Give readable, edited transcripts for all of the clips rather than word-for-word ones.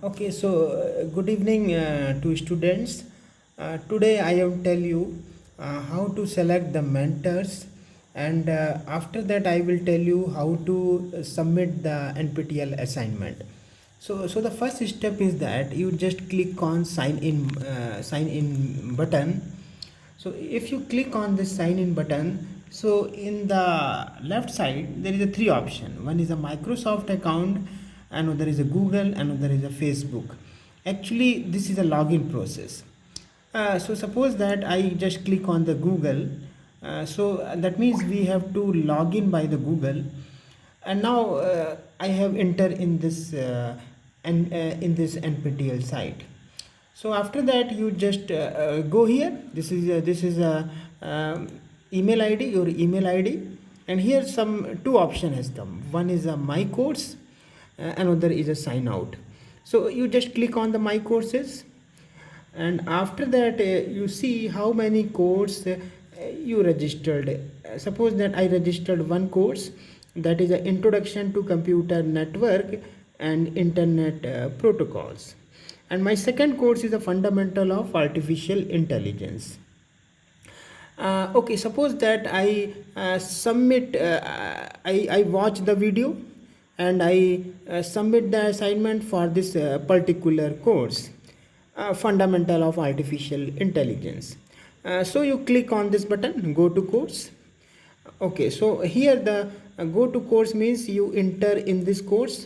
Okay, so good evening to students. Today I will tell you how to select the mentors, and after that I will tell you how to submit the NPTEL assignment. So the first step is that you just click on sign in button. So if you click on this sign in button, so in the left side there is a three option. One is a Microsoft account, another is a Google, another is a Facebook. Actually this is a login process. So suppose that I just click on the Google. So that means we have to log in by the Google, and now I have entered in this in this NPTEL site. So after that you just go here. This is a email ID, your email ID, and here some two option has come. One is a my course, another is a sign out. So you just click on the my courses, and after that you see how many course you registered. Suppose that I registered one course, that is an introduction to computer network and internet protocols, and my second course is a fundamental of artificial intelligence. Okay, suppose that I submit, I watch the video and I submit the assignment for this particular course, fundamental of artificial intelligence. So you click on this button, go to course. Okay, so here the go to course means you enter in this course.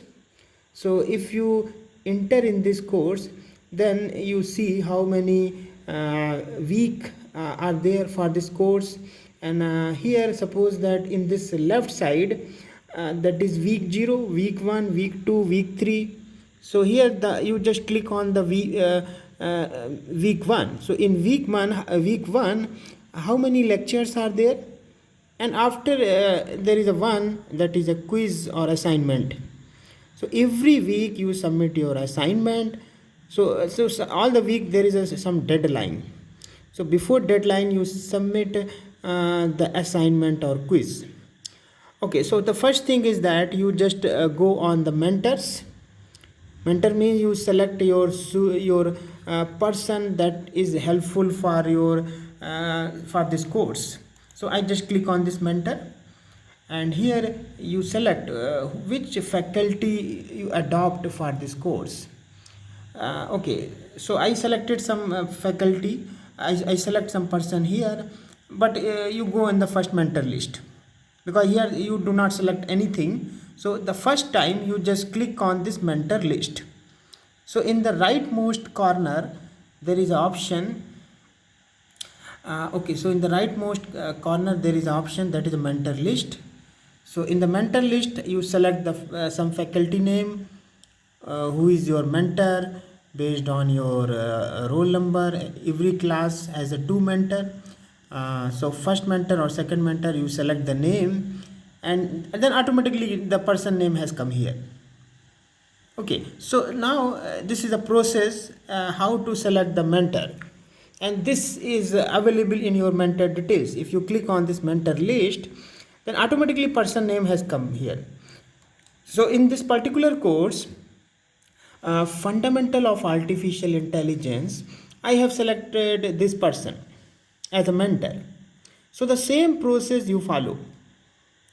So if you enter in this course, then you see how many week are there for this course. And here suppose that in this left side, that is week 0, week 1, week 2, week 3. So here the you just click on the week 1. So in week 1, how many lectures are there? And after there is a one, that is a quiz or assignment. So every week you submit your assignment. So all the week there is some deadline. So before deadline you submit the assignment or quiz. Okay, so the first thing is that you just go on the mentors. Mentor means you select your person that is helpful for your for this course. So I just click on this mentor, and here you select which faculty you adopt for this course. Okay, so I selected some faculty. I select some person here, but you go in the first mentor list, because here you do not select anything. So the first time you just click on this mentor list. So in the rightmost corner there is an option. Okay, so in the rightmost corner there is an option, that is a mentor list. So in the mentor list you select the some faculty name, who is your mentor based on your roll number. Every class has a two mentor. So first mentor or second mentor, you select the name, and then automatically the person name has come here. Okay, so now this is a process how to select the mentor, and this is available in your mentor details. If you click on this mentor list, then automatically person name has come here. So in this particular course, fundamental of artificial intelligence, I have selected this person as a mentor. So the same process you follow.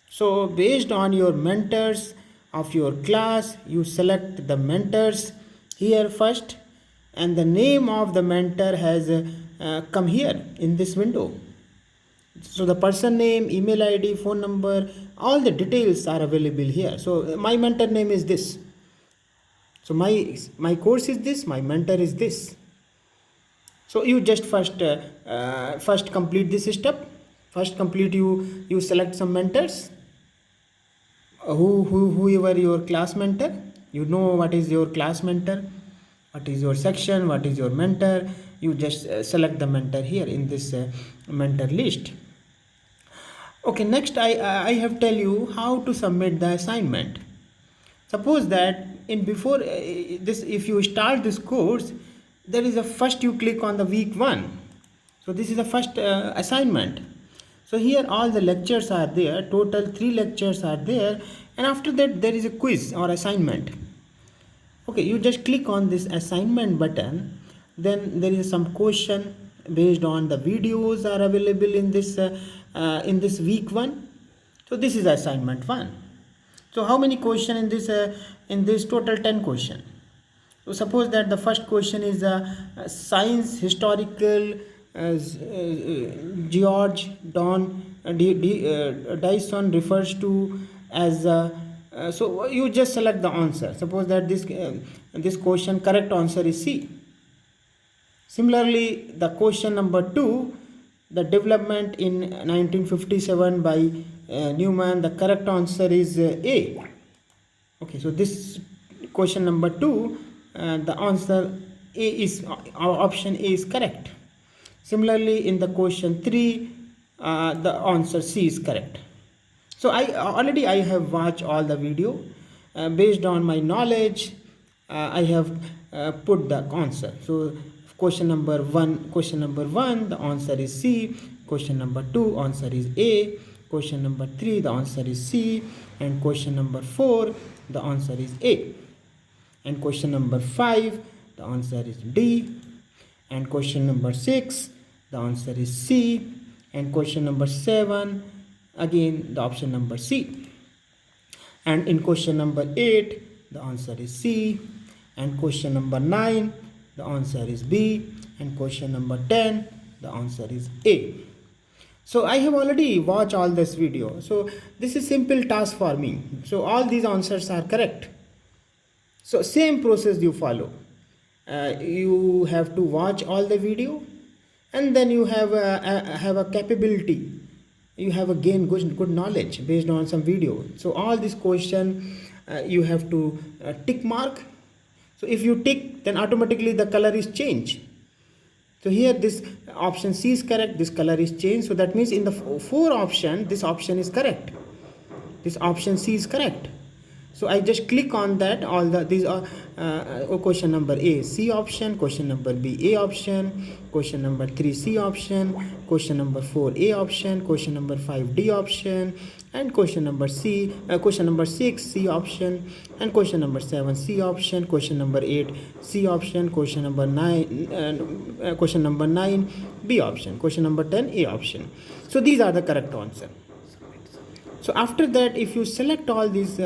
So based on your mentors of your class, you select the mentors here first, and the name of the mentor has come here in this window. So the person name, email ID, phone number, all the details are available here. So my mentor name is this. So my course is this, my mentor is this. So you just first complete this step. First complete, you select some mentors, whoever your class mentor. You know what is your class mentor, what is your section, what is your mentor. You just select the mentor here in this mentor list. Okay, next I have tell you how to submit the assignment. Suppose that in before this, if you start this course, there is a first you click on the week 1. So this is the first assignment. So here all the lectures are there, total 3 lectures are there, and after that there is a quiz or assignment. Okay, you just click on this assignment button, then there is some question based on the videos are available in this week 1. So this is assignment 1. So how many question in this total 10 question. So suppose that the first question is science historical George Dyson refers to as so you just select the answer. Suppose that this question correct answer is C. Similarly, the question number 2, the development in 1957 by Newman, the correct answer is A. Okay, so this question number 2, the answer A is option A is correct. Similarly, in the question 3, the answer C is correct. So I have watched all the video. Based on my knowledge, I have put the answer. So question number 1, the answer is C. Question number 2, answer is A. Question number 3, the answer is C. And question number 4, the answer is A. And question number 5, the answer is D. And question number 6, the answer is C. And question number 7, again the option number C. And in question number 8, the answer is C. And question number 9, the answer is B. And question number 10, the answer is A. So I have already watched all this video. So this is simple task for me. So all these answers are correct. So same process you follow. You have to watch all the video, and then you have a capability. You have a gain good knowledge based on some video. So all this question you have to tick mark. So if you tick, then automatically the color is changed. So here this option C is correct, this color is changed. So that means in the 4 option, this option is correct. This option C is correct. So I just click on that. All these are question number A C option, question number B A option, question number 3 C option, question number 4 A option, question number 5 D option, and question number 6 C option, and question number 7 C option, question number 8 C option, question number 9 B option, question number 10 A option. So these are the correct answer. So after that, if you select all these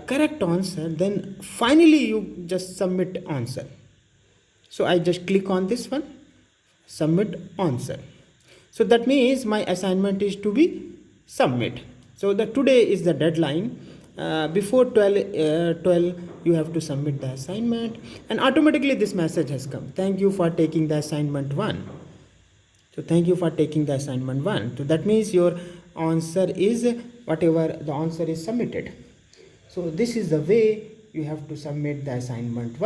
correct answer, then finally you just submit answer. So I just click on this one, submit answer. So that means my assignment is to be submit. So today is the deadline. Before 12 you have to submit the assignment, and automatically this message has come. Thank you for taking the assignment 1. So thank you for taking the assignment 1. So that means your answer is whatever the answer is submitted. So this is the way you have to submit the assignment 1.